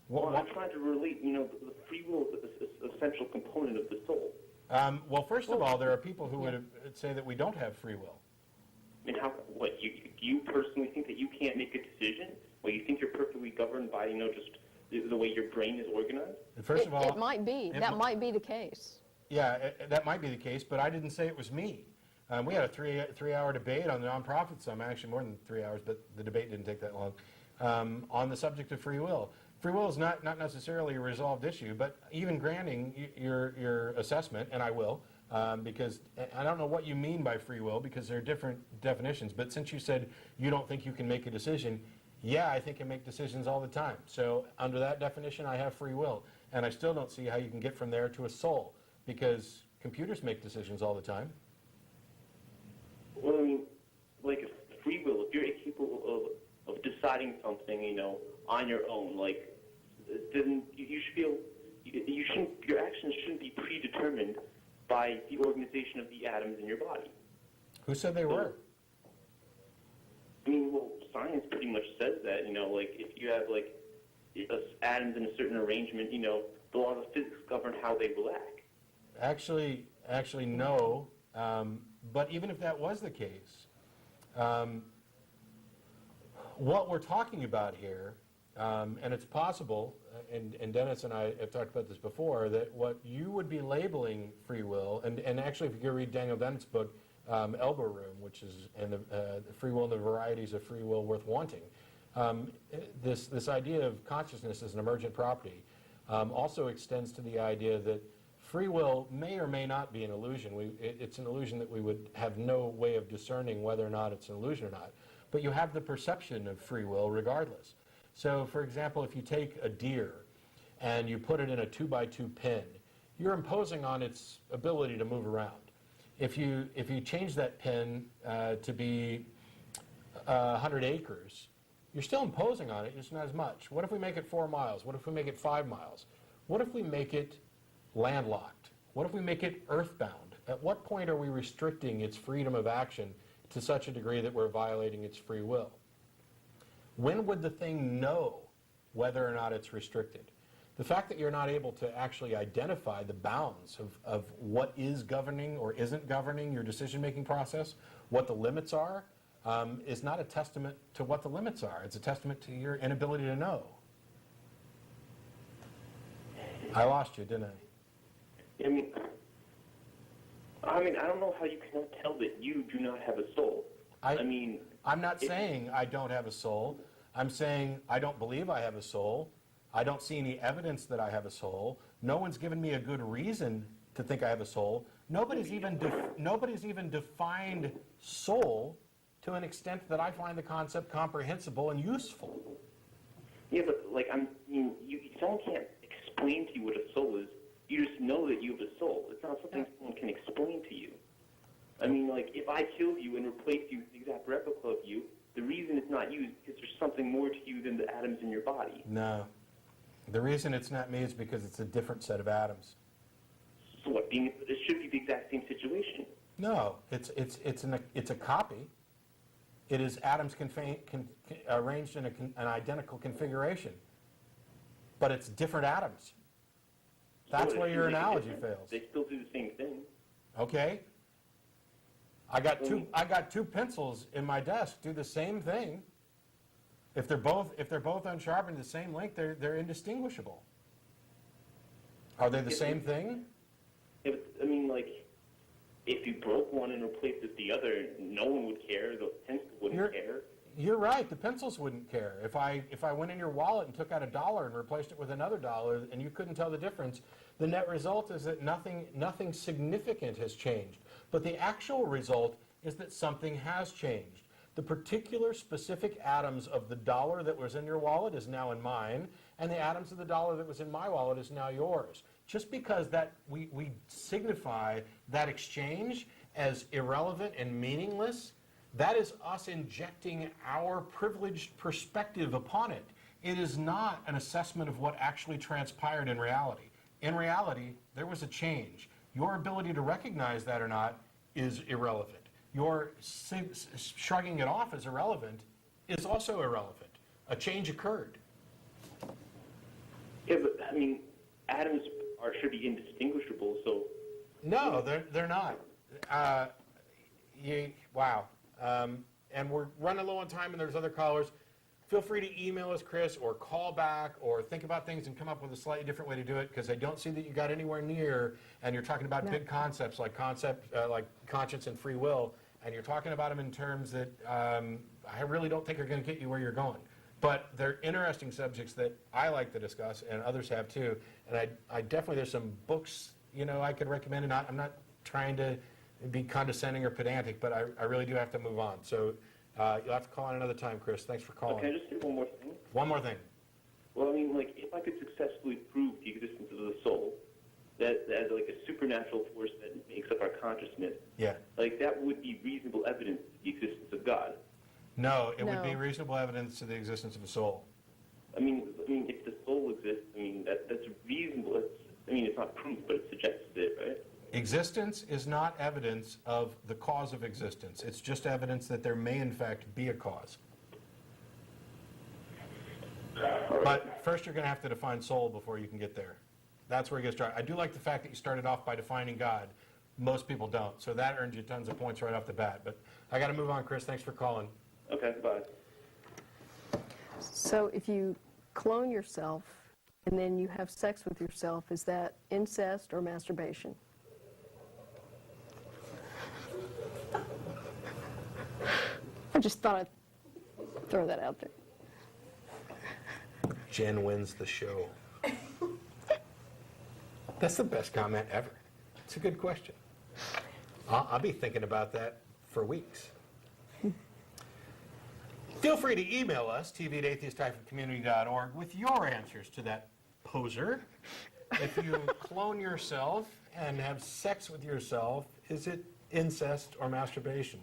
Well, I'm trying to relate, the free will is an essential component of the soul. Well, first of all, there are people who would say that we don't have free will. I mean, you personally think that you can't make a decision? Well, you think you're perfectly governed by, just the way your brain is organized? First of all, it might be. That might be the case. Yeah, that might be the case, but I didn't say it was me. We had a three-hour debate on the nonprofit summit, actually more than 3 hours, but the debate didn't take that long, on the subject of free will. Free will is not necessarily a resolved issue, but even granting your assessment, and I will, because I don't know what you mean by free will, because there are different definitions, but since you said you don't think you can make a decision, yeah, I think I make decisions all the time. So under that definition, I have free will, and I still don't see how you can get from there to a soul, because computers make decisions all the time. Well, I mean, like free will, if you're capable of deciding something, on your own, then you should feel your actions shouldn't be predetermined by the organization of the atoms in your body. Who said they were? I mean, well, science pretty much says that, if you have, atoms in a certain arrangement, the laws of physics govern how they will act. Actually, no. But even if that was the case, what we're talking about here, and it's possible, and Dennis and I have talked about this before, that what you would be labeling free will, and actually if you go read Daniel Dennett's book, Elbow Room, which is the free will and the varieties of free will worth wanting, this idea of consciousness as an emergent property also extends to the idea that free will may or may not be an illusion. It's an illusion that we would have no way of discerning whether or not it's an illusion or not. But you have the perception of free will regardless. So, for example, if you take a deer and you put it in a 2x2 pen, you're imposing on its ability to move around. If you change that pen to be 100 acres, you're still imposing on it, just not as much. What if we make it 4 miles? What if we make it 5 miles? What if we make it landlocked? What if we make it earthbound? At what point are we restricting its freedom of action to such a degree that we're violating its free will? When would the thing know whether or not it's restricted? The fact that you're not able to actually identify the bounds of what is governing or isn't governing your decision-making process, what the limits are, is not a testament to what the limits are. It's a testament to your inability to know. I lost you, didn't I? I mean, I don't know how you cannot tell that you do not have a soul. I'm not saying I don't have a soul. I'm saying I don't believe I have a soul. I don't see any evidence that I have a soul. No one's given me a good reason to think I have a soul. Nobody's even defined soul to an extent that I find the concept comprehensible and useful. Yeah, but someone can't explain to you what a soul is. You just know that you have a soul. It's not something someone can explain to you. I mean, if I kill you and replace you with the exact replica of you, the reason it's not you is because there's something more to you than the atoms in your body. No. The reason it's not me is because it's a different set of atoms. So what? It should be the exact same situation. No, it's a copy. It is atoms arranged in an identical configuration, but it's different atoms. That's where your analogy fails. They still do the same thing. Okay. I got two pencils in my desk do the same thing. If they're both unsharpened the same length, they're indistinguishable. Are they the same thing? Yeah, but, if you broke one and replaced it with the other, no one would care. The pencil wouldn't care. You're right. The pencils wouldn't care. If I went in your wallet and took out $1 and replaced it with another $1 and you couldn't tell the difference, the net result is that nothing significant has changed. But the actual result is that something has changed. The particular specific atoms of the $1 that was in your wallet is now in mine, and the atoms of the $1 that was in my wallet is now yours. Just because that we signify that exchange as irrelevant and meaningless, that is us injecting our privileged perspective upon it. It is not an assessment of what actually transpired in reality. In reality, there was a change. Your ability to recognize that or not is irrelevant. Your shrugging it off as irrelevant is also irrelevant. A change occurred. Yeah, but I mean, atoms should be indistinguishable. So No, they're not. Wow. And we're running low on time, and there's other callers. Feel free to email us, Chris, or call back, or think about things and come up with a slightly different way to do it, because I don't see that you got anywhere near, and you're talking about big concepts like conscience and free will, and you're talking about them in terms that I really don't think are going to get you where you're going. But they're interesting subjects that I like to discuss, and others have too. And I definitely, there's some books, I could recommend, and I'm not trying to be condescending or pedantic, but I really do have to move on. So you'll have to call in another time, Chris. Thanks for calling. Can I just say one more thing? One more thing. Well, I mean, like, if I could successfully prove the existence of the soul, that as like a supernatural force that makes up our consciousness, Yeah. like that would be reasonable evidence of the existence of God. No, it would No. be reasonable evidence to the existence of a soul. I mean, if the soul exists, I mean, that's reasonable. It's not proof, but it suggests it, right? Existence is not evidence of the cause of existence. It's just evidence that there may, in fact, be a cause. But first, you're going to have to define soul before you can get there. That's where you get started. I do like the fact that you started off by defining God. Most people don't. So that earns you tons of points right off the bat. But I got to move on, Chris. Thanks for calling. Okay, bye. So if you clone yourself and then you have sex with yourself, is that incest or masturbation? I just thought I'd throw that out there. Jen wins the show. That's the best comment ever. It's a good question. I'll be thinking about that for weeks. Feel free to email us, tv@atheist-community.org, with your answers to that poser. If you clone yourself and have sex with yourself, is it incest or masturbation?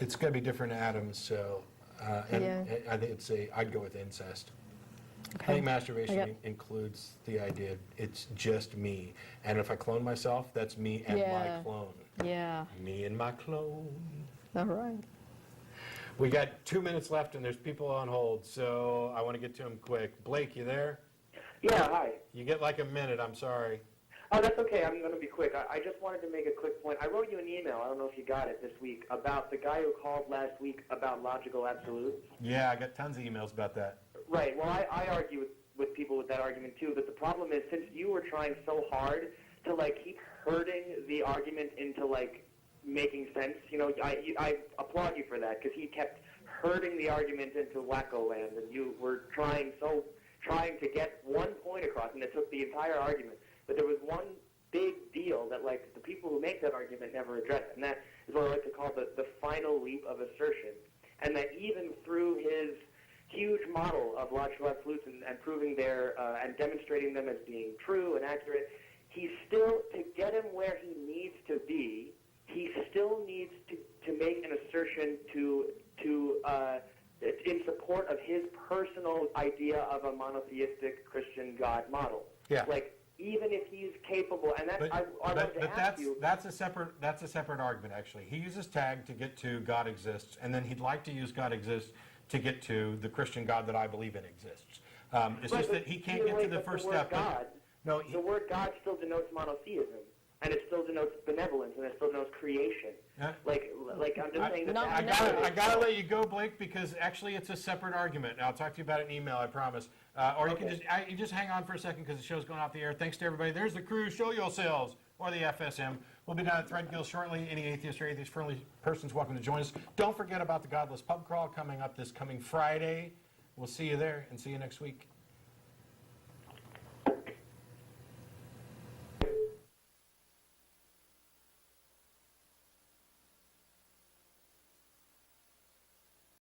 It's got to be different atoms, so Yeah. I think I'd go with incest. I Okay. think masturbation I got- includes the idea it's just me, and if I clone myself, that's me and Yeah. my clone. Yeah, Me and my clone. all right. We got 2 minutes left, and there's people on hold, so I want to get to them quick. Blake, you there? Yeah, hi. You get like a minute. I'm sorry. Oh, that's okay. I'm going to be quick. I just wanted to make a quick point. I wrote you an email, I don't know if you got it this week, about the guy who called last week about logical absolutes. Yeah, I got tons of emails about that. Right. Well, I argue with people with that argument, too. But the problem is, since you were trying so hard to, keep herding the argument into, making sense, I applaud you for that, because he kept herding the argument into wacko land, and you were trying to get one point across, and it took the entire argument. But there was one big deal that, the people who make that argument never address, and that is what I like to call the final leap of assertion. And that even through his huge model of logical absolutes and proving and demonstrating them as being true and accurate, he still, to get him where he needs to be, he still needs to make an assertion in support of his personal idea of a monotheistic Christian God model. Yeah. Even if he's capable, and that's, I wanted to ask you. That's a separate argument, actually. He uses tag to get to God exists, and then he'd like to use God exists to get to the Christian God that I believe in exists. It's just that he can't get to the first step. God, No, the word God still denotes monotheism, and it still denotes benevolence, and it still denotes creation. Yeah. I'm just saying that. Not I gotta let you go, Blake, because actually it's a separate argument. And I'll talk to you about it in email, I promise. Or you can just hang on for a second because the show's going off the air. Thanks to everybody. There's the crew. Show yourselves, or the FSM. We'll be down at Threadgill shortly. Any atheist or atheist-friendly persons welcome to join us. Don't forget about the Godless Pub Crawl coming up this coming Friday. We'll see you there and see you next week.